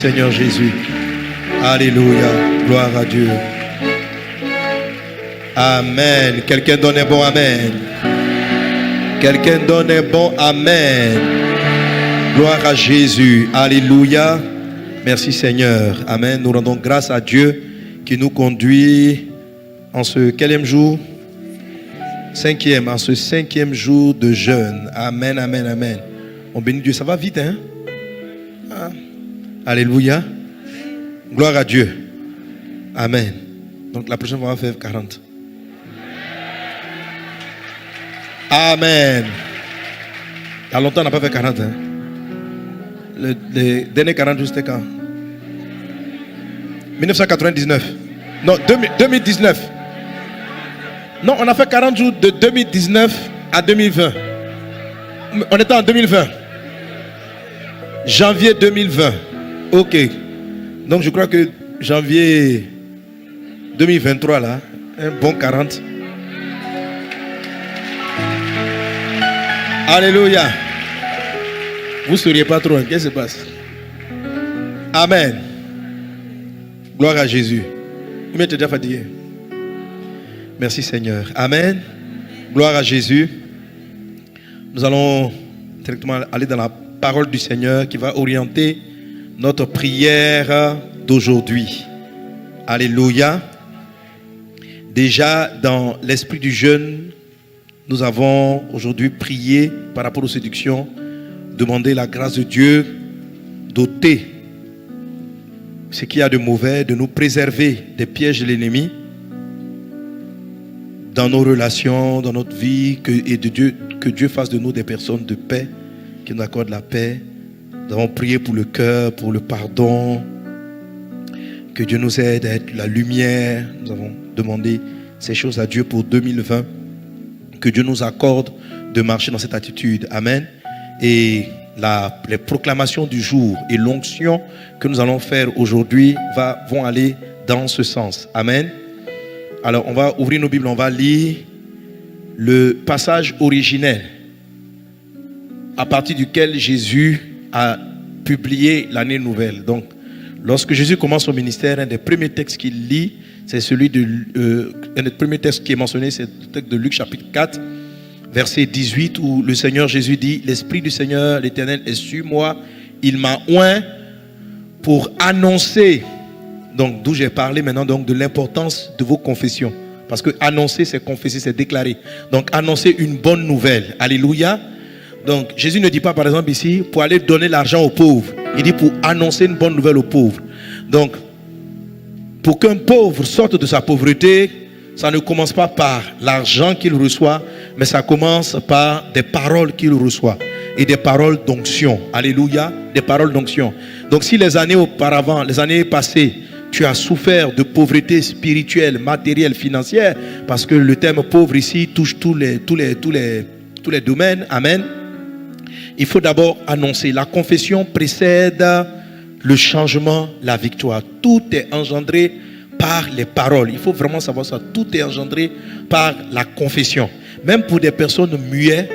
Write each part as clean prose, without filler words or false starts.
Seigneur Jésus. Alléluia. Gloire à Dieu. Amen. Quelqu'un donne un bon amen. Quelqu'un donne un bon amen. Gloire à Jésus. Alléluia. Merci Seigneur. Amen. Nous rendons grâce à Dieu qui nous conduit en ce quel jour? Cinquième. En ce 5e jour de jeûne. Amen, amen, amen. On bénit Dieu. Ça va vite, hein? Ah. Alléluia. Gloire à Dieu. Amen. Donc la prochaine fois, on va faire 40. Amen. Il y a longtemps, on n'a pas fait 40. Hein? Les derniers 40 jours, c'était quand? 1999. Non, 2019. Non, on a fait 40 jours de 2019 à 2020. On était en 2020. Janvier 2020. Ok. Donc je crois que janvier 2023 là, un bon 40. Alléluia. Vous ne seriez pas trop, qu'est-ce qui se passe? Amen. Gloire à Jésus. Vous êtes déjà fatigué? Merci Seigneur. Amen. Gloire à Jésus. Nous allons directement aller dans la parole du Seigneur qui va orienter notre prière d'aujourd'hui. Alléluia. Déjà dans l'esprit du jeûne, nous avons aujourd'hui prié par rapport aux séductions, demandé la grâce de Dieu d'ôter ce qu'il y a de mauvais, de nous préserver des pièges de l'ennemi dans nos relations, dans notre vie, que Dieu fasse de nous des personnes de paix, qui nous accorde la paix. Nous avons prié pour le cœur, pour le pardon, que Dieu nous aide à être la lumière. Nous avons demandé ces choses à Dieu pour 2020, que Dieu nous accorde de marcher dans cette attitude. Amen. Et les proclamations du jour et l'onction que nous allons faire aujourd'hui vont aller dans ce sens. Amen. Alors, on va ouvrir nos Bibles, on va lire le passage originel à partir duquel Jésus a publié l'année nouvelle. Donc, lorsque Jésus commence son ministère, un des premiers textes qu'il lit, c'est celui un des premiers textes qui est mentionné, c'est le texte de Luc chapitre 4, verset 18, où le Seigneur Jésus dit: l'Esprit du Seigneur, l'Éternel est sur moi, il m'a oint pour annoncer. Donc, d'où j'ai parlé maintenant donc, de l'importance de vos confessions. Parce que annoncer, c'est confesser, c'est déclarer. Donc, annoncer une bonne nouvelle. Alléluia. Donc, Jésus ne dit pas, par exemple, ici, pour aller donner l'argent aux pauvres. Il dit pour annoncer une bonne nouvelle aux pauvres. Donc, pour qu'un pauvre sorte de sa pauvreté, ça ne commence pas par l'argent qu'il reçoit, mais ça commence par des paroles qu'il reçoit. Et des paroles d'onction. Alléluia. Des paroles d'onction. Donc, si les années auparavant, les années passées, tu as souffert de pauvreté spirituelle, matérielle, financière, parce que le terme pauvre ici touche tous les domaines. Amen. Il faut d'abord annoncer. La confession précède le changement, la victoire. Tout est engendré par les paroles. Il faut vraiment savoir ça. Tout est engendré par la confession. Même pour des personnes muettes,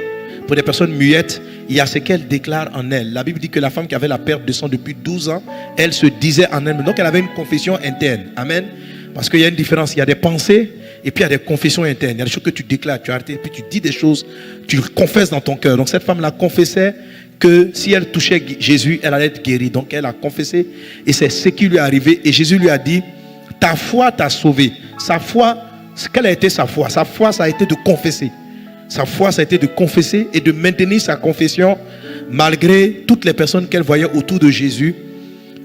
il y a ce qu'elle déclare en elle. La Bible dit que la femme qui avait la perte de sang depuis 12 ans, elle se disait en elle. Donc elle avait une confession interne. Amen. Parce qu'il y a une différence. Il y a des pensées et puis il y a des confessions internes. Il y a des choses que tu déclares, tu arrêtes, et puis tu dis des choses, tu confesses dans ton cœur. Donc cette femme-là confessait que si elle touchait Jésus, elle allait être guérie. Donc elle a confessé et c'est ce qui lui est arrivé. Et Jésus lui a dit: ta foi t'a sauvé. Sa foi, quelle a été sa foi? Sa foi, ça a été de confesser. Sa foi, ça a été de confesser et de maintenir sa confession malgré toutes les personnes qu'elle voyait autour de Jésus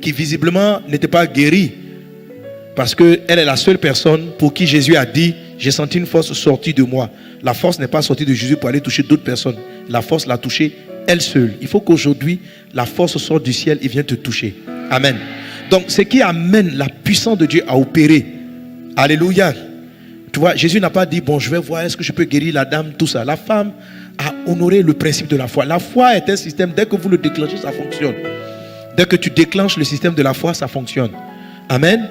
qui visiblement n'étaient pas guéries. Parce qu'elle est la seule personne pour qui Jésus a dit: j'ai senti une force sortie de moi. La force n'est pas sortie de Jésus pour aller toucher d'autres personnes. La force l'a touchée elle seule. Il faut qu'aujourd'hui, la force sorte du ciel et vienne te toucher. Amen. Donc, ce qui amène la puissance de Dieu à opérer. Alléluia. Tu vois, Jésus n'a pas dit: bon, je vais voir, est-ce que je peux guérir la dame, tout ça. La femme a honoré le principe de la foi. La foi est un système, dès que vous le déclenchez, ça fonctionne. Dès que tu déclenches le système de la foi, ça fonctionne. Amen.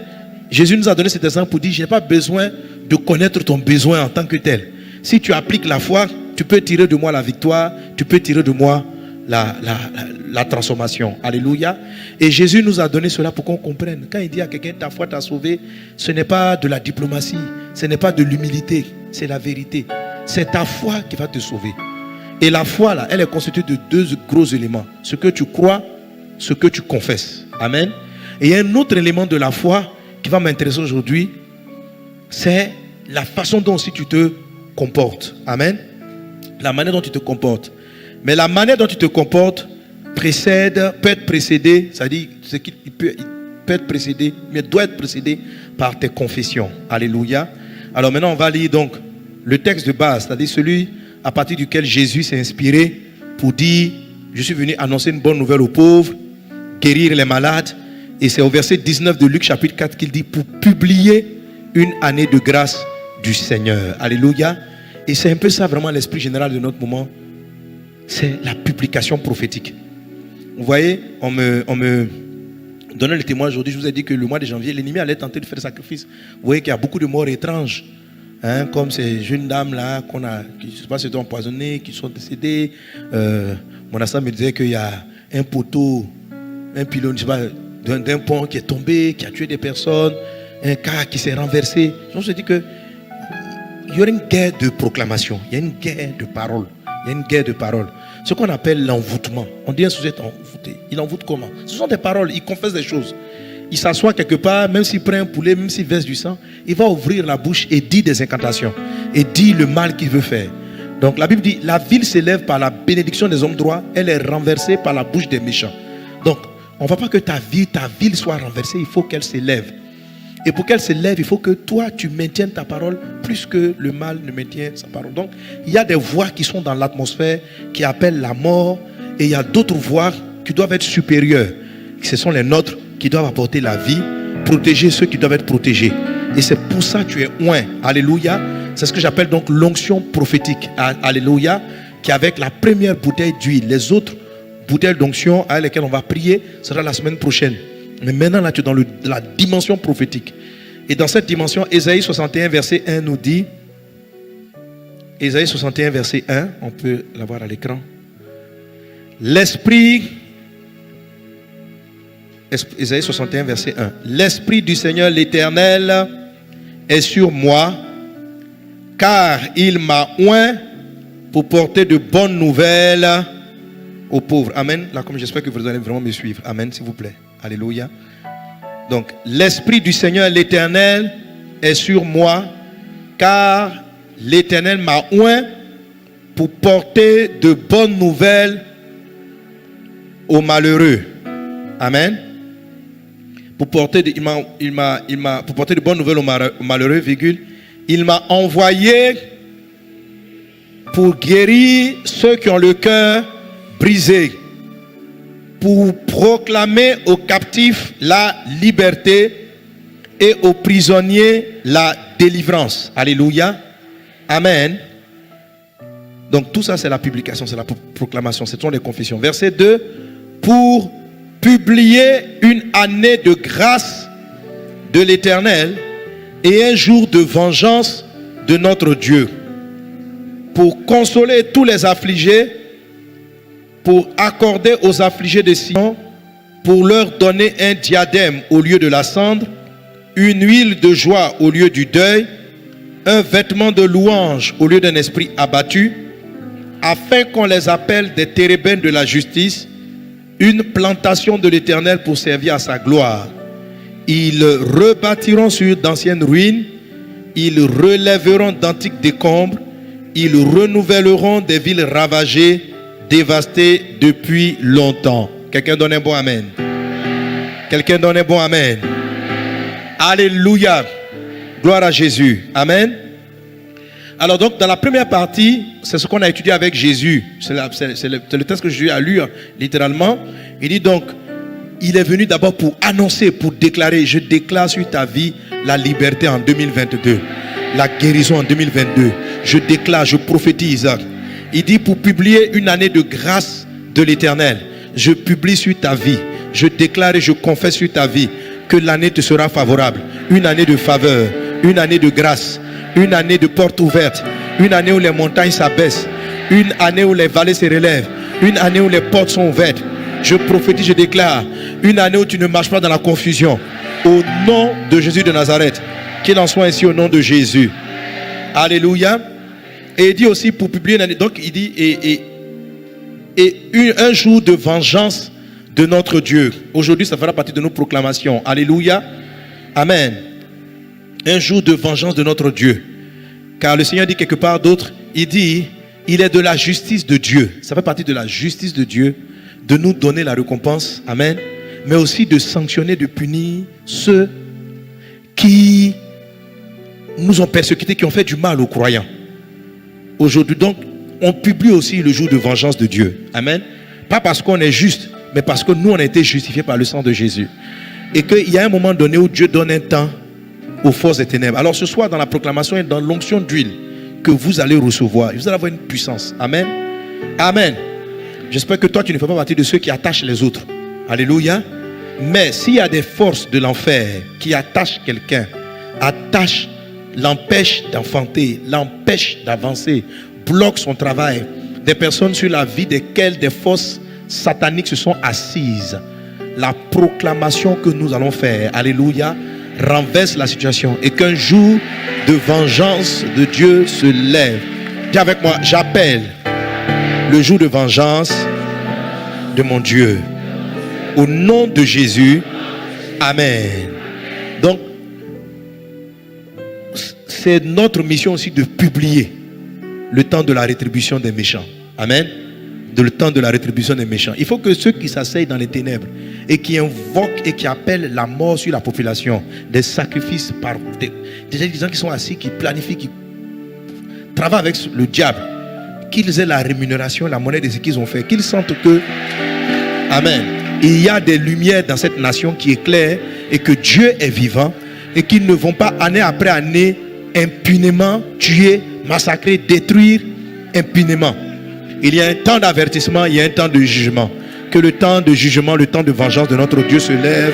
Jésus nous a donné cet exemple pour dire: je n'ai pas besoin de connaître ton besoin en tant que tel. Si tu appliques la foi, tu peux tirer de moi la victoire, tu peux tirer de moi la transformation. Alléluia. Et Jésus nous a donné cela pour qu'on comprenne. Quand il dit à quelqu'un, ta foi t'a sauvé, ce n'est pas de la diplomatie, ce n'est pas de l'humilité, c'est la vérité. C'est ta foi qui va te sauver. Et la foi, là, elle est constituée de deux gros éléments. Ce que tu crois, ce que tu confesses. Amen. Et il y a un autre élément de la foi qui va m'intéresser aujourd'hui, c'est la façon dont aussi tu te comportes. Amen. La manière dont tu te comportes. Mais la manière dont tu te comportes peut être précédée, c'est-à-dire qu'il peut être précédé, mais doit être précédé par tes confessions. Alléluia. Alors maintenant, on va lire donc le texte de base, c'est-à-dire celui à partir duquel Jésus s'est inspiré pour dire, je suis venu annoncer une bonne nouvelle aux pauvres, guérir les malades. Et c'est au verset 19 de Luc chapitre 4 qu'il dit, pour publier une année de grâce du Seigneur. Alléluia. Et c'est un peu ça vraiment l'esprit général de notre moment. C'est la publication prophétique. Vous voyez, on me donnait le témoin aujourd'hui. Je vous ai dit que le mois de janvier, l'ennemi allait tenter de faire le sacrifice. Vous voyez qu'il y a beaucoup de morts étranges. Hein, comme ces jeunes dames là qui ne sais pas si sont empoisonnées, qui sont décédées. Mon assistant me disait qu'il y a un poteau, un pylône, je sais pas, d'un pont qui est tombé, qui a tué des personnes, un car qui s'est renversé. Je me suis dit que il y aura une guerre de proclamation, il y a une guerre de paroles, il y a une guerre de paroles. Ce qu'on appelle l'envoûtement. On dit un sujet envoûté. Il envoûte comment? Ce sont des paroles, il confesse des choses. Il s'assoit quelque part, même s'il prend un poulet, même s'il verse du sang, il va ouvrir la bouche et dire des incantations. Et dire le mal qu'il veut faire. Donc la Bible dit, la ville s'élève par la bénédiction des hommes droits, elle est renversée par la bouche des méchants. Donc, on ne va pas que ta ville soit renversée, il faut qu'elle s'élève. Et pour qu'elle s'élève, il faut que toi, tu maintiennes ta parole plus que le mal ne maintient sa parole. Donc, il y a des voix qui sont dans l'atmosphère, qui appellent la mort, et il y a d'autres voix qui doivent être supérieures. Ce sont les nôtres qui doivent apporter la vie, protéger ceux qui doivent être protégés. Et c'est pour ça que tu es oint. Alléluia. C'est ce que j'appelle donc l'onction prophétique. Alléluia. Qui est avec la première bouteille d'huile. Les autres bouteilles d'onction avec lesquelles on va prier sera la semaine prochaine. Mais maintenant là tu es dans la dimension prophétique. Et dans cette dimension, Ésaïe 61 verset 1 nous dit, Ésaïe 61 verset 1, on peut l'avoir à l'écran. Ésaïe 61 verset 1. L'Esprit du Seigneur l'Éternel est sur moi, car il m'a oint pour porter de bonnes nouvelles aux pauvres. Amen. Là, comme j'espère que vous allez vraiment me suivre. Amen, s'il vous plaît. Alléluia. Donc, l'Esprit du Seigneur l'Éternel est sur moi, car l'Éternel m'a oint pour porter de bonnes nouvelles aux malheureux. Amen. Pour porter de bonnes nouvelles aux malheureux, virgule. Il m'a envoyé pour guérir ceux qui ont le cœur brisé, pour proclamer aux captifs la liberté et aux prisonniers la délivrance. Alléluia. Amen. Donc tout ça c'est la publication, c'est la proclamation, ce sont les confessions. Verset 2, pour publier une année de grâce de l'Éternel et un jour de vengeance de notre Dieu, pour consoler tous les affligés, pour accorder aux affligés de Sion, pour leur donner un diadème au lieu de la cendre, une huile de joie au lieu du deuil, un vêtement de louange au lieu d'un esprit abattu, afin qu'on les appelle des térébènes de la justice, une plantation de l'Éternel pour servir à sa gloire. Ils rebâtiront sur d'anciennes ruines, ils relèveront d'antiques décombres, ils renouvelleront des villes ravagées, dévastées depuis longtemps. Quelqu'un donne un bon amen. Quelqu'un donne un bon amen. Alléluia. Gloire à Jésus. Amen. Alors donc dans la première partie, c'est ce qu'on a étudié avec Jésus. C'est le texte que Jésus a lu littéralement. Il dit donc, il est venu d'abord pour annoncer, pour déclarer, je déclare sur ta vie la liberté en 2022, la guérison en 2022. Je déclare, je prophétise. Il dit pour publier une année de grâce de l'Éternel. Je publie sur ta vie, je déclare et je confesse sur ta vie que l'année te sera favorable. Une année de faveur, une année de grâce, une année de portes ouvertes, une année où les montagnes s'abaissent, une année où les vallées se relèvent, Une année où les portes sont ouvertes. Je prophétise, je déclare. Une année où tu ne marches pas dans la confusion. Au nom de Jésus de Nazareth. Qu'il en soit ainsi au nom de Jésus. Alléluia. Et il dit aussi pour publier une année. Donc il dit un jour de vengeance de notre Dieu. Aujourd'hui, ça fera partie de nos proclamations. Alléluia. Amen. Un jour de vengeance de notre Dieu. Car le Seigneur dit quelque part d'autre, il dit, il est de la justice de Dieu. Ça fait partie de la justice de Dieu de nous donner la récompense. Amen. Mais aussi de sanctionner, de punir ceux qui nous ont persécutés, qui ont fait du mal aux croyants. Aujourd'hui, donc, on publie aussi le jour de vengeance de Dieu. Amen. Pas parce qu'on est juste, mais parce que nous, on a été justifiés par le sang de Jésus. Et qu'il y a un moment donné où Dieu donne un temps aux forces des ténèbres. Alors ce soir, dans la proclamation et dans l'onction d'huile que vous allez recevoir, vous allez avoir une puissance. Amen. Amen. J'espère que toi, tu ne fais pas partie de ceux qui attachent les autres. Alléluia. Mais s'il y a des forces de l'enfer qui attachent quelqu'un, l'empêchent d'enfanter, l'empêchent d'avancer, bloquent son travail, des personnes sur la vie desquelles des forces sataniques se sont assises, la proclamation que nous allons faire, alléluia, renverse la situation et qu'un jour de vengeance de Dieu se lève. Dis avec moi, j'appelle le jour de vengeance de mon Dieu. Au nom de Jésus, amen. Donc, c'est notre mission aussi de publier le temps de la rétribution des méchants. Amen. Le temps de la rétribution des méchants. Il faut que ceux qui s'asseyent dans les ténèbres et qui invoquent et qui appellent la mort sur la population, des sacrifices par des gens qui sont assis, qui planifient, qui travaillent avec le diable, qu'ils aient la rémunération, la monnaie de ce qu'ils ont fait, qu'ils sentent que, amen, il y a des lumières dans cette nation qui éclairent et que Dieu est vivant et qu'ils ne vont pas année après année impunément tuer, massacrer, détruire impunément. Il y a un temps d'avertissement, il y a un temps de jugement. Que le temps de jugement, le temps de vengeance de notre Dieu se lève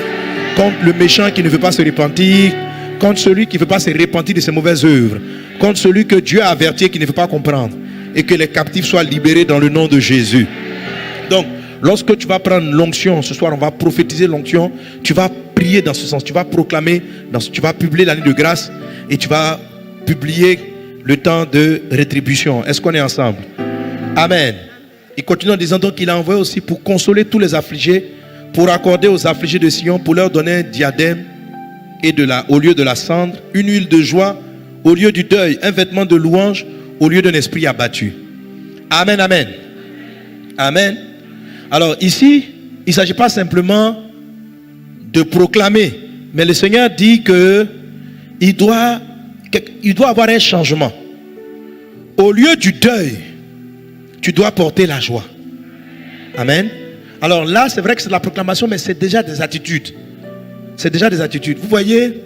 contre le méchant qui ne veut pas se repentir, contre celui qui ne veut pas se repentir de ses mauvaises œuvres, contre celui que Dieu a averti et qui ne veut pas comprendre. Et que les captifs soient libérés dans le nom de Jésus. Donc, lorsque tu vas prendre l'onction, ce soir on va prophétiser l'onction, tu vas prier dans ce sens, tu vas proclamer, tu vas publier l'année de grâce et tu vas publier le temps de rétribution. Est-ce qu'on est ensemble? Amen. Il continue en disant donc qu'il a envoyé aussi pour consoler tous les affligés, pour accorder aux affligés de Sion, pour leur donner un diadème et au lieu de la cendre, une huile de joie au lieu du deuil, un vêtement de louange au lieu d'un esprit abattu. Amen, amen. Amen. Alors ici, il ne s'agit pas simplement de proclamer, mais le Seigneur dit que il doit avoir un changement. Au lieu du deuil, tu dois porter la joie. Amen. Alors là, c'est vrai que c'est de la proclamation, mais c'est déjà des attitudes. C'est déjà des attitudes. Vous voyez,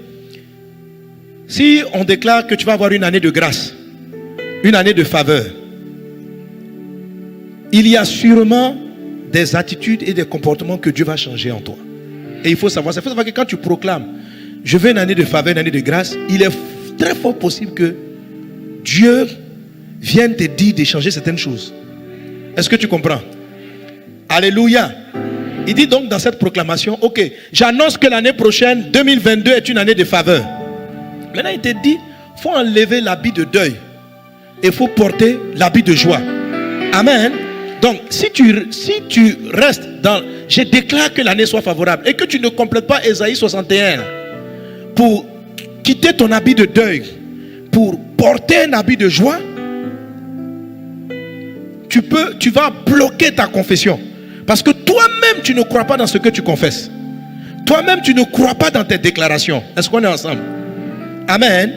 si on déclare que tu vas avoir une année de grâce, une année de faveur, il y a sûrement des attitudes et des comportements que Dieu va changer en toi. Et il faut savoir que quand tu proclames, je veux une année de faveur, une année de grâce, il est très fort possible que Dieu vienne te dire de changer certaines choses. Est-ce que tu comprends? Alléluia. Il dit donc dans cette proclamation, ok, j'annonce que l'année prochaine, 2022, est une année de faveur. Maintenant, il te dit, il faut enlever l'habit de deuil et il faut porter l'habit de joie. Amen. Donc, si tu restes dans... Je déclare que l'année soit favorable et que tu ne complètes pas Ésaïe 61 pour quitter ton habit de deuil, pour porter un habit de joie, tu vas bloquer ta confession. Parce que toi-même, tu ne crois pas dans ce que tu confesses. Toi-même, tu ne crois pas dans tes déclarations. Est-ce qu'on est ensemble? Amen.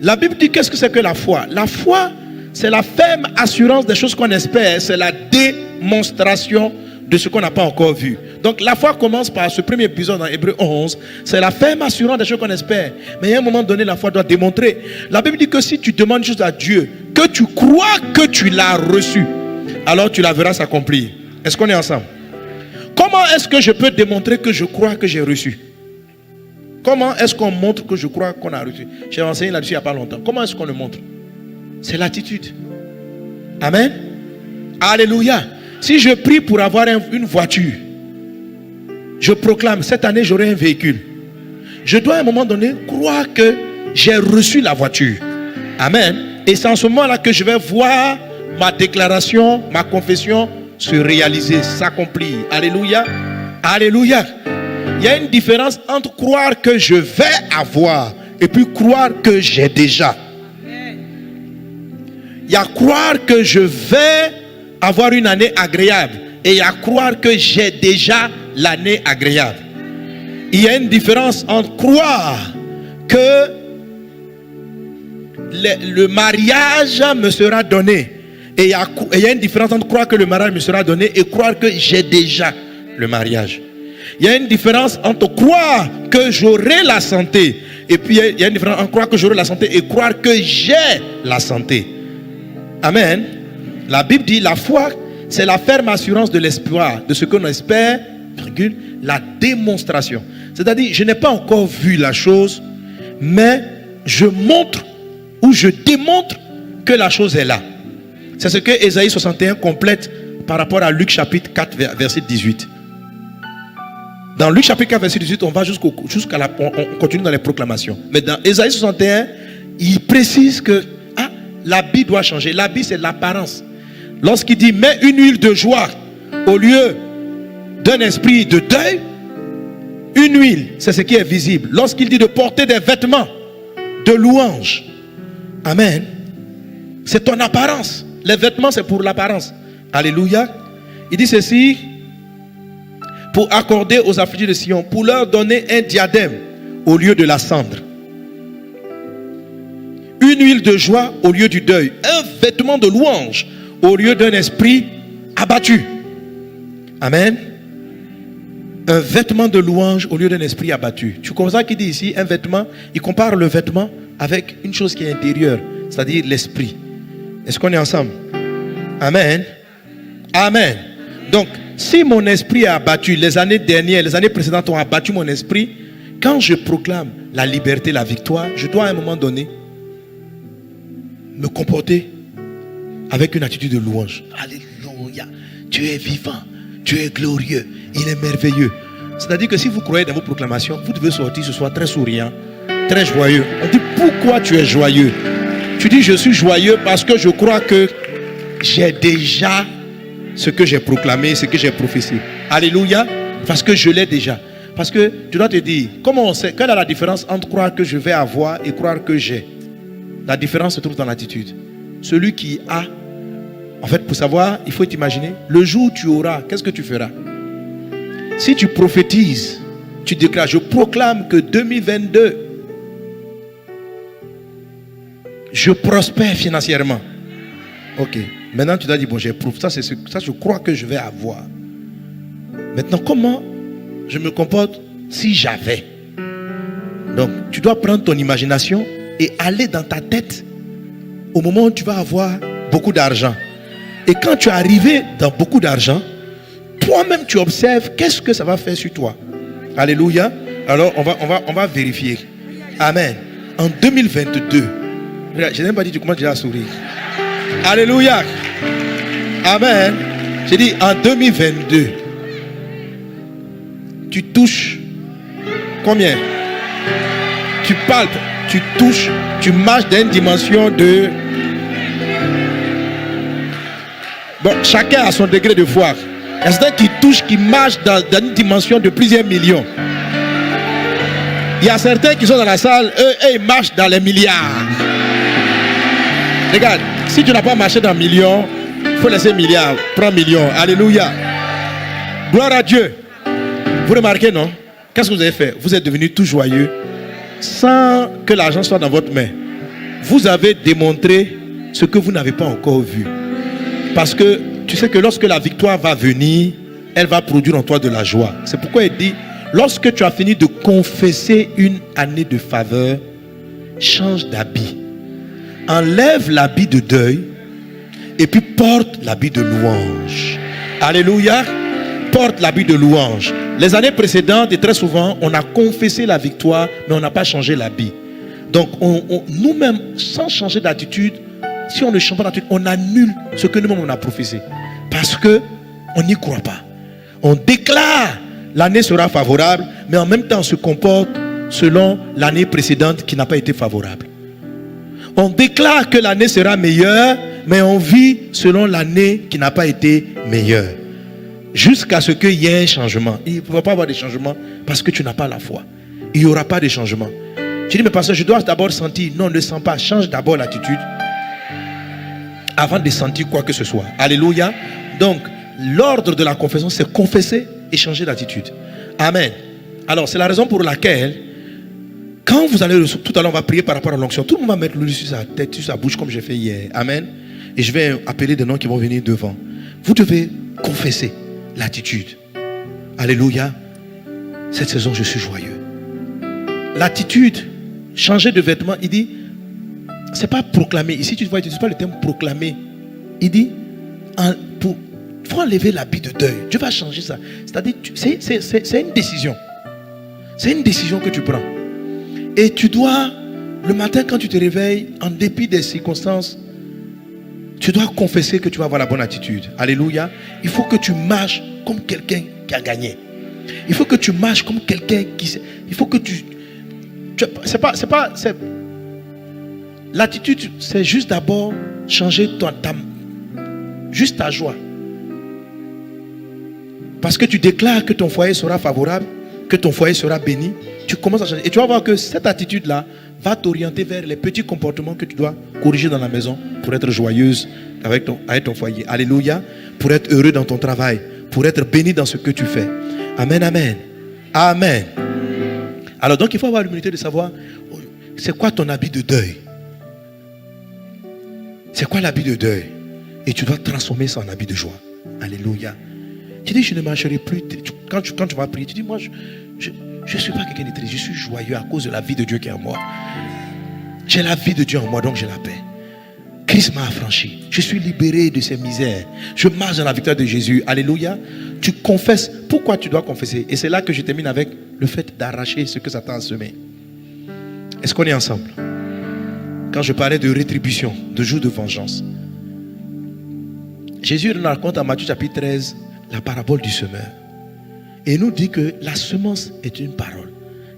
La Bible dit qu'est-ce que c'est que la foi? La foi, c'est la ferme assurance des choses qu'on espère. C'est la démonstration de ce qu'on n'a pas encore vu. Donc la foi commence par ce premier épisode dans Hébreux 11. C'est la ferme assurance des choses qu'on espère. Mais à un moment donné, la foi doit démontrer. La Bible dit que si tu demandes juste à Dieu, que tu crois que tu l'as reçu, alors tu la verras s'accomplir. Est-ce qu'on est ensemble? Comment est-ce que je peux démontrer que je crois que j'ai reçu? Comment est-ce qu'on montre que je crois qu'on a reçu? J'ai enseigné là-dessus il n'y a pas longtemps. Comment est-ce qu'on le montre? C'est l'attitude. Amen. Alléluia. Si je prie pour avoir une voiture, je proclame, cette année j'aurai un véhicule. Je dois à un moment donné croire que j'ai reçu la voiture. Amen. Et c'est en ce moment-là que je vais voir ma déclaration, ma confession se réaliser, s'accomplir. Alléluia. Alléluia. Il y a une différence entre croire que je vais avoir et puis croire que j'ai déjà. Il y a croire que je vais avoir une année agréable et il y a croire que j'ai déjà l'année agréable. Il y a une différence entre croire que le mariage me sera donné et il y a une différence entre croire que le mariage me sera donné et croire que j'ai déjà le mariage. Il y a une différence entre croire que j'aurai la santé et puis il y a une différence entre croire que j'aurai la santé et croire que j'ai la santé. Amen. La Bible dit la foi, c'est la ferme assurance de l'espoir, de ce qu'on espère, virgule, la démonstration. C'est-à-dire, je n'ai pas encore vu la chose, mais je montre ou je démontre que la chose est là. C'est ce que Ésaïe 61 complète par rapport à Luc chapitre 4, verset 18. Dans Luc chapitre 4, verset 18, on va on continue dans les proclamations. Mais dans Ésaïe 61, il précise que l'habit doit changer. L'habit, c'est l'apparence. Lorsqu'il dit, mets une huile de joie au lieu d'un esprit de deuil, une huile, c'est ce qui est visible. Lorsqu'il dit de porter des vêtements de louange, amen, c'est ton apparence. Les vêtements, c'est pour l'apparence. Alléluia. Il dit ceci, pour accorder aux affligés de Sion, pour leur donner un diadème au lieu de la cendre, une huile de joie au lieu du deuil, un vêtement de louange au lieu d'un esprit abattu. Amen. Un vêtement de louange au lieu d'un esprit abattu. Tu comprends ça qu'il dit ici, un vêtement, il compare le vêtement avec une chose qui est intérieure, c'est-à-dire l'esprit. Est-ce qu'on est ensemble? Amen. Amen. Donc, si mon esprit est abattu, les années dernières, les années précédentes ont abattu mon esprit, quand je proclame la liberté, la victoire, je dois à un moment donné me comporter avec une attitude de louange. Alléluia. Tu es vivant, tu es glorieux, il est merveilleux. C'est-à-dire que si vous croyez dans vos proclamations, vous devez sortir ce soir très souriant, très joyeux. On dit pourquoi tu es joyeux? Tu dis je suis joyeux parce que je crois que j'ai déjà ce que j'ai proclamé, ce que j'ai prophétisé. Alléluia. Parce que je l'ai déjà. Parce que tu dois te dire, comment on sait, quelle est la différence entre croire que je vais avoir et croire que j'ai? La différence se trouve dans l'attitude. Celui qui a, en fait, pour savoir, il faut t'imaginer, le jour où tu auras, qu'est-ce que tu feras? Si tu prophétises, tu déclares, je proclame que 2022, je prospère financièrement. Ok. Maintenant, tu dois dire, bon, j'éprouve ça, ça, je crois que je vais avoir. Maintenant, comment je me comporte si j'avais? Donc, tu dois prendre ton imagination et aller dans ta tête au moment où tu vas avoir beaucoup d'argent. Et quand tu es arrivé dans beaucoup d'argent, toi-même tu observes qu'est-ce que ça va faire sur toi. Alléluia. Alors on va vérifier. Amen. En 2022, je n'ai pas dit tu commences déjà à sourire. Alléluia. Amen. J'ai dit en 2022, tu touches combien? Tu palpes, tu touches, tu marches dans une dimension de... Bon, chacun a son degré de foi. Il y a certains qui touchent, qui marchent dans une dimension de plusieurs millions. Il y a certains qui sont dans la salle, eux ils marchent dans les milliards. Regarde, si tu n'as pas marché dans millions, il faut laisser milliards, prends millions. Alléluia. Gloire à Dieu. Vous remarquez, non? Qu'est-ce que vous avez fait? Vous êtes devenu tout joyeux sans que l'argent soit dans votre main. Vous avez démontré ce que vous n'avez pas encore vu. Parce que tu sais que lorsque la victoire va venir, elle va produire en toi de la joie. C'est pourquoi il dit, lorsque tu as fini de confesser une année de faveur, change d'habit. Enlève l'habit de deuil et puis porte l'habit de louange. Alléluia. Porte l'habit de louange. Les années précédentes, et très souvent, on a confessé la victoire, mais on n'a pas changé l'habit. Donc, nous-mêmes, sans changer d'attitude, si on ne change pas d'attitude, on annule ce que nous-mêmes on a prophétisé. Parce que On n'y croit pas. On déclare l'année sera favorable, mais en même temps on se comporte selon l'année précédente qui n'a pas été favorable. On déclare que l'année sera meilleure, mais on vit selon l'année qui n'a pas été meilleure. Jusqu'à ce qu'il y ait un changement. Il ne va pas avoir de changement parce que tu n'as pas la foi. Il n'y aura pas de changement. Tu dis, mais pasteur, je dois d'abord sentir. Non, ne sens pas. Change d'abord l'attitude avant de sentir quoi que ce soit. Alléluia. Donc, l'ordre de la confession, c'est confesser et changer d'attitude. Amen. Alors, c'est la raison pour laquelle, quand vous allez, tout à l'heure, on va prier par rapport à l'onction. Tout le monde va mettre l'huile sur sa tête, sur sa bouche, comme j'ai fait hier. Amen. Et je vais appeler des noms qui vont venir devant. Vous devez confesser l'attitude. Alléluia. Cette saison, je suis joyeux. L'attitude, changer de vêtements, il dit, c'est pas proclamer. Ici, tu vois, il n'utilise pas le terme proclamer. Il dit, il faut enlever l'habit de deuil. Dieu va changer ça. C'est-à-dire, c'est une décision. C'est une décision que tu prends. Et tu dois, le matin quand tu te réveilles, en dépit des circonstances, tu dois confesser que tu vas avoir la bonne attitude. Alléluia. Il faut que tu marches comme quelqu'un qui a gagné. Il faut que tu marches comme quelqu'un qui... Il faut que l'attitude, c'est juste d'abord changer juste ta joie. Parce que tu déclares que ton foyer sera favorable, que ton foyer sera béni. Tu commences à changer. Et tu vas voir que cette attitude-là va t'orienter vers les petits comportements que tu dois corriger dans la maison pour être joyeuse avec ton foyer. Alléluia. Pour être heureux dans ton travail. Pour être béni dans ce que tu fais. Amen, amen. Amen. Alors donc il faut avoir l'humilité de savoir c'est quoi ton habit de deuil. C'est quoi l'habit de deuil? Et tu dois transformer ça en habit de joie. Alléluia. Tu dis je ne marcherai plus. Quand tu vas prier, tu dis moi je ne suis pas quelqu'un de triste. Je suis joyeux à cause de la vie de Dieu qui est en moi. J'ai la vie de Dieu en moi, donc j'ai la paix. Christ m'a affranchi. Je suis libéré de ses misères. Je marche dans la victoire de Jésus. Alléluia. Tu confesses. Pourquoi tu dois confesser? Et c'est là que je termine avec le fait d'arracher ce que Satan a semé. Est-ce qu'on est ensemble? Quand je parlais de rétribution, de jour de vengeance, Jésus nous raconte en Matthieu chapitre 13 la parabole du semeur. Et il nous dit que la semence est une parole.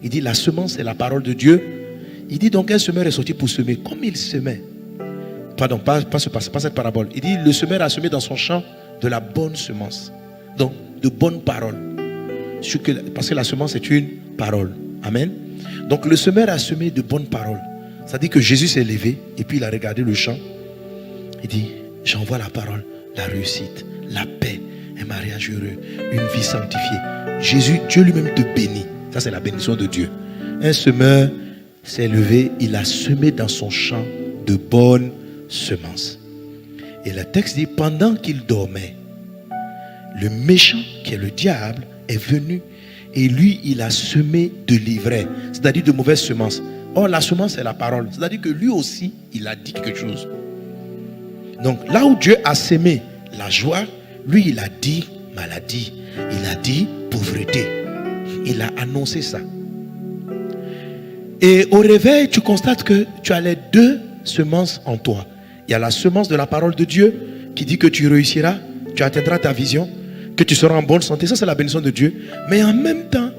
Il dit la semence est la parole de Dieu. Il dit donc un semeur est sorti pour semer. Comme il semait. Pardon, pas cette parabole. Il dit le semeur a semé dans son champ de la bonne semence. Donc de bonnes paroles. Parce que la semence est une parole. Amen. Donc le semeur a semé de bonnes paroles. Ça dit que Jésus s'est levé et puis il a regardé le champ. Il dit, j'envoie la parole, la réussite, la paix, un mariage heureux, une vie sanctifiée. Jésus, Dieu lui-même te bénit. Ça c'est la bénédiction de Dieu. Un semeur s'est levé, il a semé dans son champ de bonnes semences. Et le texte dit, pendant qu'il dormait, le méchant qui est le diable est venu et lui il a semé de l'ivraie, c'est-à-dire de mauvaises semences. Or la semence c'est la parole, c'est-à-dire que lui aussi il a dit quelque chose. Donc là où Dieu a semé la joie, lui il a dit maladie, il a dit pauvreté, il a annoncé ça. Et au réveil tu constates que tu as les deux semences en toi. Il y a la semence de la parole de Dieu qui dit que tu réussiras, tu atteindras ta vision, que tu seras en bonne santé, ça c'est la bénédiction de Dieu. Mais en même temps,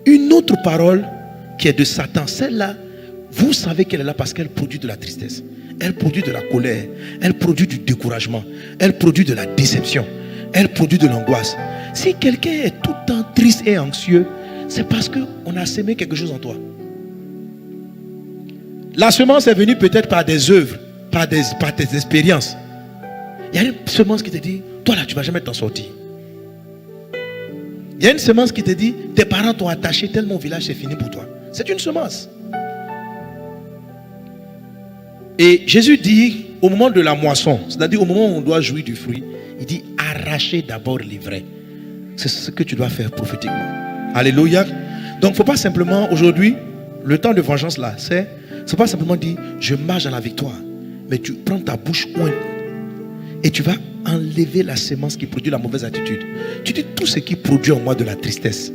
une autre parole qui est de Satan, celle-là, vous savez qu'elle est là parce qu'elle produit de la tristesse, elle produit de la colère, elle produit du découragement, elle produit de la déception, elle produit de l'angoisse. Si quelqu'un est tout le temps triste et anxieux, c'est parce qu'on a semé quelque chose en toi. La semence est venue peut-être par des œuvres, par tes expériences. Il y a une semence qui te dit, toi là tu ne vas jamais t'en sortir. Il y a une semence qui te dit, tes parents t'ont attaché tellement au village c'est fini pour toi. C'est une semence. Et Jésus dit, au moment de la moisson, c'est-à-dire au moment où on doit jouir du fruit, il dit, arrachez d'abord l'ivraie. C'est ce que tu dois faire prophétiquement. Alléluia. Donc il ne faut pas simplement, aujourd'hui, le temps de vengeance là, c'est pas simplement dire, je marche dans la victoire. Mais tu prends ta bouche ointe et tu vas enlever la semence qui produit la mauvaise attitude. Tu dis tout ce qui produit en moi de la tristesse,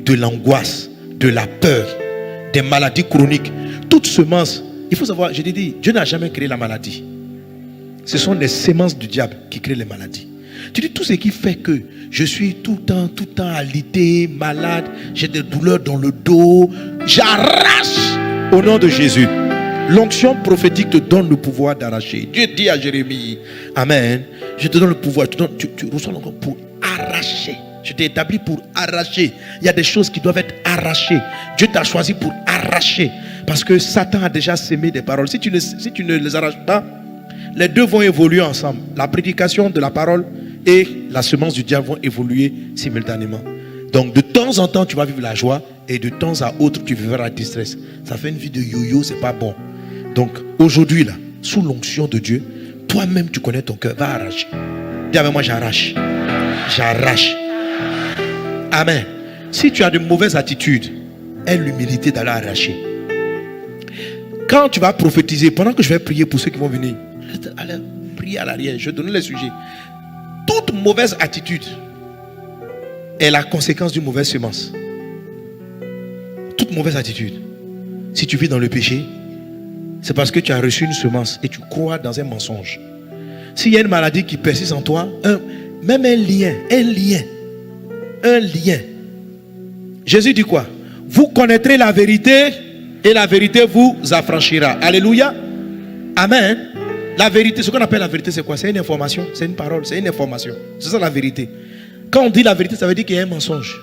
de l'angoisse, de la peur, des maladies chroniques, toute semence. Il faut savoir, je t'ai dit, Dieu n'a jamais créé la maladie. Ce sont les semences du diable qui créent les maladies. Tu dis tout ce qui fait que je suis tout le temps alité, malade, j'ai des douleurs dans le dos. J'arrache au nom de Jésus. L'onction prophétique te donne le pouvoir d'arracher. Dieu dit à Jérémie, Amen, je te donne le pouvoir, tu reçois l'onction pour arracher. Je t'ai établi pour arracher. Il y a des choses qui doivent être arrachées. Dieu t'a choisi pour arracher. Parce que Satan a déjà sémé des paroles. Si tu ne les arraches pas, les deux vont évoluer ensemble. La prédication de la parole et la semence du diable vont évoluer simultanément. Donc de temps en temps, tu vas vivre la joie et de temps à autre, tu vivras la tristesse. Ça fait une vie de yo-yo, c'est pas bon. Donc aujourd'hui, là, sous l'onction de Dieu, toi-même, tu connais ton cœur. Va arracher. Dis avec moi, j'arrache. J'arrache. Amen. Si tu as de mauvaises attitudes, aie l'humilité d'aller arracher. Quand tu vas prophétiser, pendant que je vais prier pour ceux qui vont venir, allez prier à l'arrière, je donne les sujets. Toute mauvaise attitude est la conséquence d'une mauvaise semence. Toute mauvaise attitude. Si tu vis dans le péché, c'est parce que tu as reçu une semence et tu crois dans un mensonge. S'il y a une maladie qui persiste en toi, même un lien. Jésus dit quoi? Vous connaîtrez la vérité et la vérité vous affranchira. Alléluia. Amen. La vérité, ce qu'on appelle la vérité, c'est quoi? C'est une information, c'est une parole, c'est une information. C'est ça la vérité. Quand on dit la vérité, ça veut dire qu'il y a un mensonge.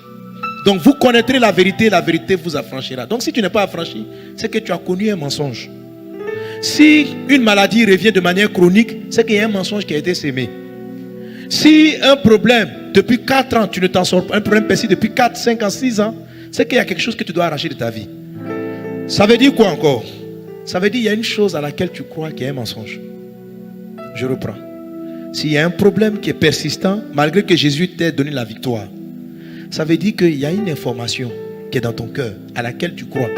Donc vous connaîtrez la vérité et la vérité vous affranchira. Donc si tu n'es pas affranchi, c'est que tu as connu un mensonge. Si une maladie revient de manière chronique, c'est qu'il y a un mensonge qui a été sémé. Si un problème, depuis 4 ans, tu ne t'en sors pas, un problème persiste depuis 4, 5 ans, 6 ans, c'est qu'il y a quelque chose que tu dois arracher de ta vie. Ça veut dire quoi encore? Ça veut dire qu'il y a une chose à laquelle tu crois qu'il y a un mensonge. Je reprends. S'il y a un problème qui est persistant, malgré que Jésus t'ait donné la victoire, ça veut dire qu'il y a une information qui est dans ton cœur, à laquelle tu crois.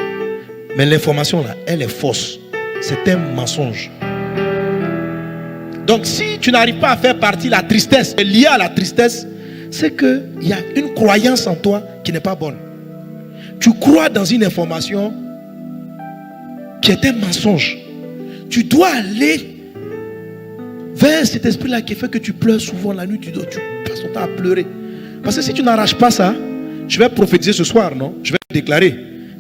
Mais l'information là, elle est fausse. C'est un mensonge. Donc si tu n'arrives pas à faire partie de la tristesse, liée à la tristesse, c'est qu'il y a une croyance en toi qui n'est pas bonne. Tu crois dans une information qui est un mensonge. Tu dois aller vers cet esprit-là qui fait que tu pleures souvent la nuit, tu passes ton temps à pleurer. Parce que si tu n'arraches pas ça, je vais prophétiser ce soir, non? Je vais déclarer.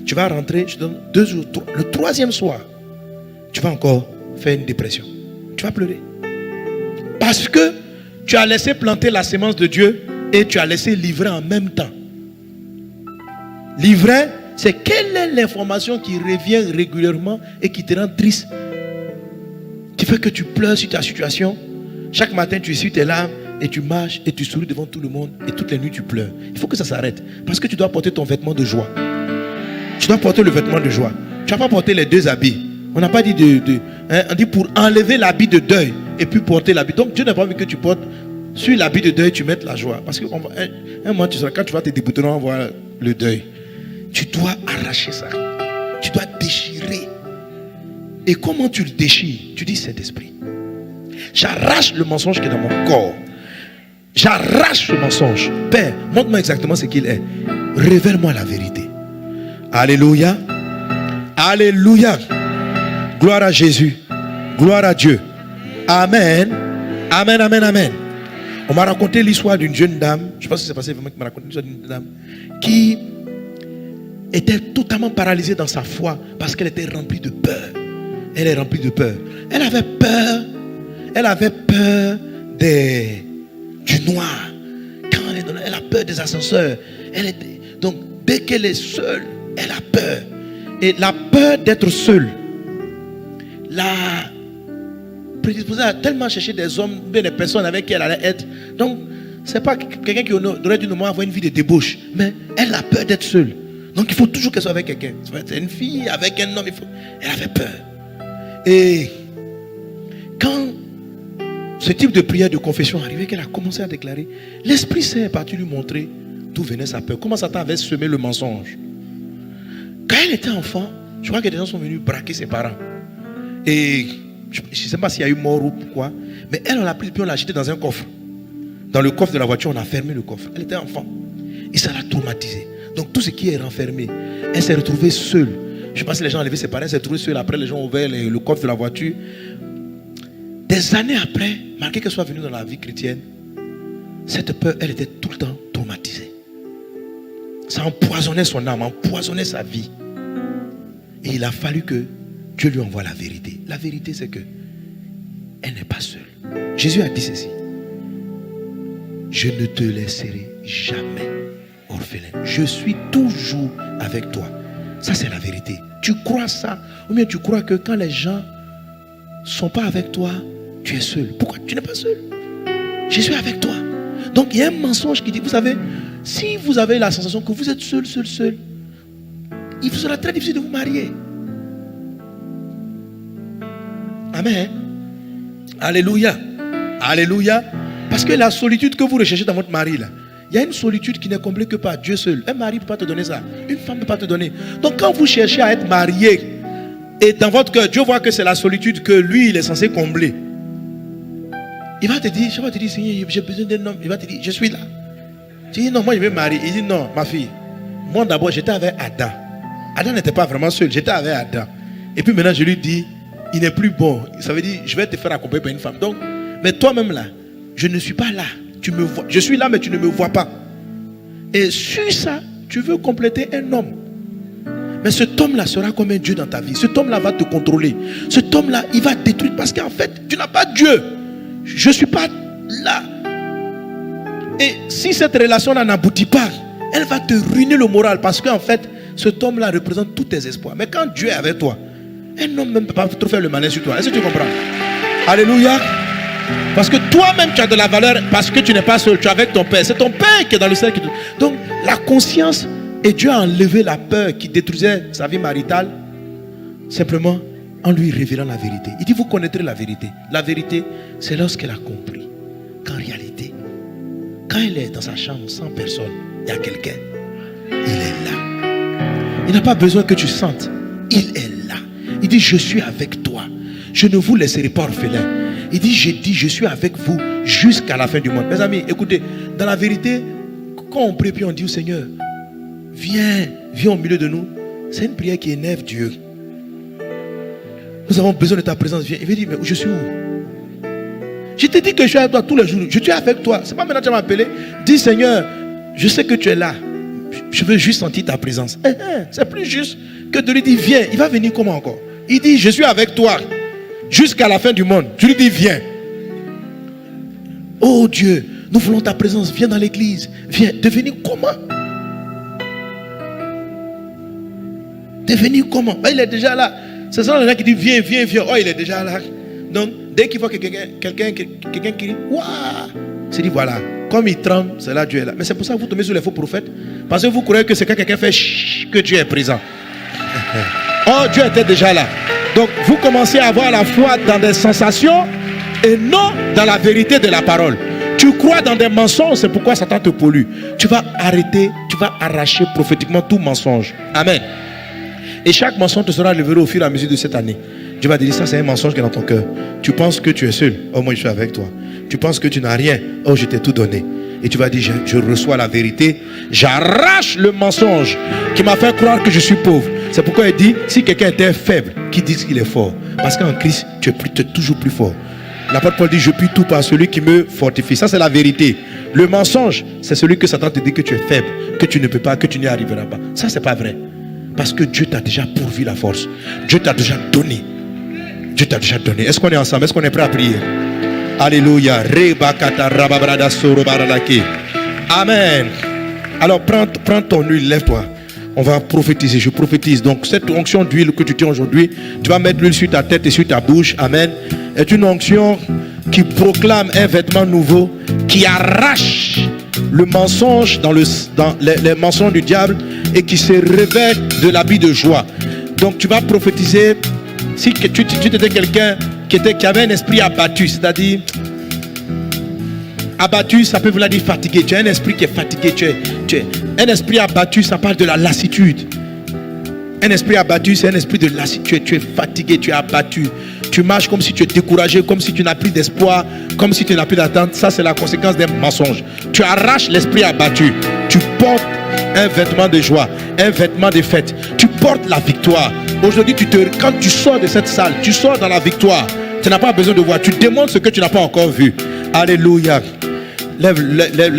Tu vas rentrer, je te donne 2 jours, le 3e soir, tu vas encore faire une dépression. Tu vas pleurer. Parce que tu as laissé planter la sémence de Dieu et tu as laissé livrer en même temps. Livrer, c'est quelle est l'information qui revient régulièrement et qui te rend triste, qui fait que tu pleures sur ta situation. Chaque matin, tu essuies tes larmes et tu marches et tu souris devant tout le monde et toutes les nuits, tu pleures. Il faut que ça s'arrête parce que tu dois porter ton vêtement de joie. Tu dois porter le vêtement de joie. Tu n'as pas porté les 2 habits. On n'a pas dit on dit pour enlever l'habit de deuil et puis porter l'habit. Donc Dieu n'a pas envie que tu portes sur l'habit de deuil, tu mettes la joie. Parce que un moment, quand tu vas te déboutonner, on va voir le deuil. Tu dois arracher ça. Tu dois déchirer. Et comment tu le déchires? Tu dis Saint-Esprit, j'arrache le mensonge qui est dans mon corps. J'arrache ce mensonge. Père, montre-moi exactement ce qu'il est. Révèle-moi la vérité. Alléluia. Alléluia. Gloire à Jésus. Gloire à Dieu. Amen. Amen, amen, amen. On m'a raconté l'histoire d'une jeune dame. Je ne sais pas si c'est passé vraiment qui m'a raconté l'histoire d'une dame qui était totalement paralysée dans sa foi parce qu'elle était remplie de peur. Elle est remplie de peur. Elle avait peur. Elle avait peur du noir. Quand elle a peur des ascenseurs. Donc, dès qu'elle est seule, elle a peur. Et la peur d'être seule la prédisposée à tellement chercher des hommes, des personnes avec qui elle allait être. Donc, c'est pas quelqu'un qui aurait dû normalement avoir une vie de débauche. Mais elle a peur d'être seule. Donc, il faut toujours qu'elle soit avec quelqu'un. C'est une fille avec un homme. Elle avait peur. Et quand ce type de prière de confession arrivait, qu'elle a commencé à déclarer, l'Esprit Saint est parti lui montrer d'où venait sa peur. Comment Satan avait semé le mensonge. Quand elle était enfant, je crois que des gens sont venus braquer ses parents. Et je ne sais pas s'il y a eu mort ou quoi, mais elle, on l'a pris puis on l'a jeté dans un coffre. Dans le coffre de la voiture, on a fermé le coffre. Elle était enfant. Et ça l'a traumatisée. Donc tout ce qui est renfermé, elle s'est retrouvée seule. Je ne sais pas si les gens ont enlevé ses parents, elle s'est retrouvée seule. Après, les gens ont ouvert le coffre de la voiture. Des années après, malgré qu'elle soit venue dans la vie chrétienne, Cette peur, elle était tout le temps traumatisée. Ça empoisonnait son âme, empoisonnait sa vie. Et il a fallu que Dieu lui envoie la vérité. La vérité, c'est que elle n'est pas seule. Jésus a dit ceci: je ne te laisserai jamais orphelin. Je suis toujours avec toi. Ça, c'est la vérité. Tu crois ça? Ou bien tu crois que quand les gens ne sont pas avec toi, tu es seul. Pourquoi tu n'es pas seul? Jésus est avec toi. Donc il y a un mensonge qui dit, vous savez, si vous avez la sensation que vous êtes seul, il vous sera très difficile de vous marier. Amen. Alléluia. Alléluia. Parce que la solitude que vous recherchez dans votre mari, là, il y a une solitude qui n'est comblée que par Dieu seul. Un mari ne peut pas te donner ça. Une femme ne peut pas te donner. Donc quand vous cherchez à être marié, et dans votre cœur, Dieu voit que c'est la solitude que lui, il est censé combler. Il va te dire, Seigneur, j'ai besoin d'un homme. Il va te dire, je suis là. Tu dis, non, moi je vais me marier. Il dit, non, ma fille, moi d'abord, j'étais avec Adam. Adam n'était pas vraiment seul, j'étais avec Adam. Et puis maintenant, je lui dis, il n'est plus bon. Ça veut dire, je vais te faire accompagner par une femme. Donc, mais toi-même là, je ne suis pas là. Tu me vois. Je suis là, mais tu ne me vois pas. Et sur ça, tu veux compléter un homme. Mais cet homme-là sera comme un Dieu dans ta vie. Cet homme-là va te contrôler. Cet homme-là, il va te détruire parce qu'en fait, tu n'as pas Dieu. Je ne suis pas là. Et si cette relation-là n'aboutit pas, elle va te ruiner le moral parce qu'en fait, cet homme-là représente tous tes espoirs. Mais quand Dieu est avec toi, un homme ne peut pas trop faire le malin sur toi. Est-ce que tu comprends? Alléluia. Parce que toi-même, tu as de la valeur parce que tu n'es pas seul. Tu es avec ton Père. C'est ton Père qui est dans le ciel. Donc, la conscience, et Dieu a enlevé la peur qui détruisait sa vie maritale, simplement en lui révélant la vérité. Il dit, vous connaîtrez la vérité. La vérité, c'est lorsqu'elle a compris qu'en réalité, quand elle est dans sa chambre sans personne, il y a quelqu'un. Il est là. Il n'a pas besoin que tu sentes. Il est là. Il dit, je suis avec toi. Je ne vous laisserai pas orphelin. Il dit, je suis avec vous jusqu'à la fin du monde. Mes amis, écoutez, dans la vérité, quand on prie puis on dit au Seigneur, viens au milieu de nous, c'est une prière qui énerve Dieu. Nous avons besoin de ta présence. Viens. Il veut dire, mais je suis où? Je te dis que je suis avec toi tous les jours. Je suis avec toi. C'est pas maintenant que tu vas m'appeler. Dis, Seigneur, je sais que tu es là. Je veux juste sentir ta présence. C'est plus juste que de lui dire, viens. Il va venir comment encore? Il dit, je suis avec toi jusqu'à la fin du monde. Tu lui dis, viens. Oh Dieu, nous voulons ta présence. Viens dans l'église. Viens. Devenir comment? Devenir comment? Il est déjà là. C'est ça les gens qui disent, viens. Oh, il est déjà là. Donc, dès qu'il voit que quelqu'un qui dit, waouh, c'est dit, voilà. Comme il tremble, c'est là Dieu est là. Mais c'est pour ça que vous tombez sur les faux prophètes. Parce que vous croyez que c'est quand quelqu'un fait chut, que Dieu est présent. Oh, Dieu était déjà là. Donc, vous commencez à avoir la foi dans des sensations et non dans la vérité de la parole. Tu crois dans des mensonges, c'est pourquoi Satan te pollue. Tu vas arrêter, tu vas arracher prophétiquement tout mensonge. Amen. Et chaque mensonge te sera levé au fur et à mesure de cette année. Dieu va te dire, ça c'est un mensonge qui est dans ton cœur. Tu penses que tu es seul. Oh, moi je suis avec toi. Tu penses que tu n'as rien. Oh, je t'ai tout donné. Et tu vas dire, je reçois la vérité. J'arrache le mensonge qui m'a fait croire que je suis pauvre. C'est pourquoi il dit, si quelqu'un était faible, qu'il dise qu'il est fort. Parce qu'en Christ, tu es toujours plus fort. L'apôtre Paul dit, je puis tout par celui qui me fortifie. Ça c'est la vérité. Le mensonge, c'est celui que Satan te dit que tu es faible, que tu ne peux pas, que tu n'y arriveras pas. Ça c'est pas vrai. Parce que Dieu t'a déjà pourvu la force. Dieu t'a déjà donné. Dieu t'a déjà donné. Est-ce qu'on est ensemble? Est-ce qu'on est prêt à prier? Alléluia. Amen. Alors prends ton huile, lève-toi. On va prophétiser. Je prophétise. Donc cette onction d'huile que tu tiens aujourd'hui, tu vas mettre l'huile sur ta tête et sur ta bouche. Amen. Est une onction qui proclame un vêtement nouveau, qui arrache le mensonge dans les mensonges du diable et qui se revêt de l'habit de joie. Donc tu vas prophétiser. Si tu étais quelqu'un qui avait un esprit abattu, c'est-à-dire abattu, ça peut vouloir dire fatigué. Tu as un esprit qui est fatigué. Un esprit abattu, ça parle de la lassitude. Un esprit abattu, c'est un esprit de lassitude. Tu es fatigué, tu es abattu. Tu marches comme si tu es découragé, comme si tu n'as plus d'espoir, comme si tu n'as plus d'attente. Ça, c'est la conséquence d'un mensonge. Tu arraches l'esprit abattu. Tu portes un vêtement de joie, un vêtement de fête. Tu portes la victoire. Aujourd'hui, quand tu sors de cette salle, tu sors dans la victoire. Tu n'as pas besoin de voir. Tu demandes ce que tu n'as pas encore vu. Alléluia. Lève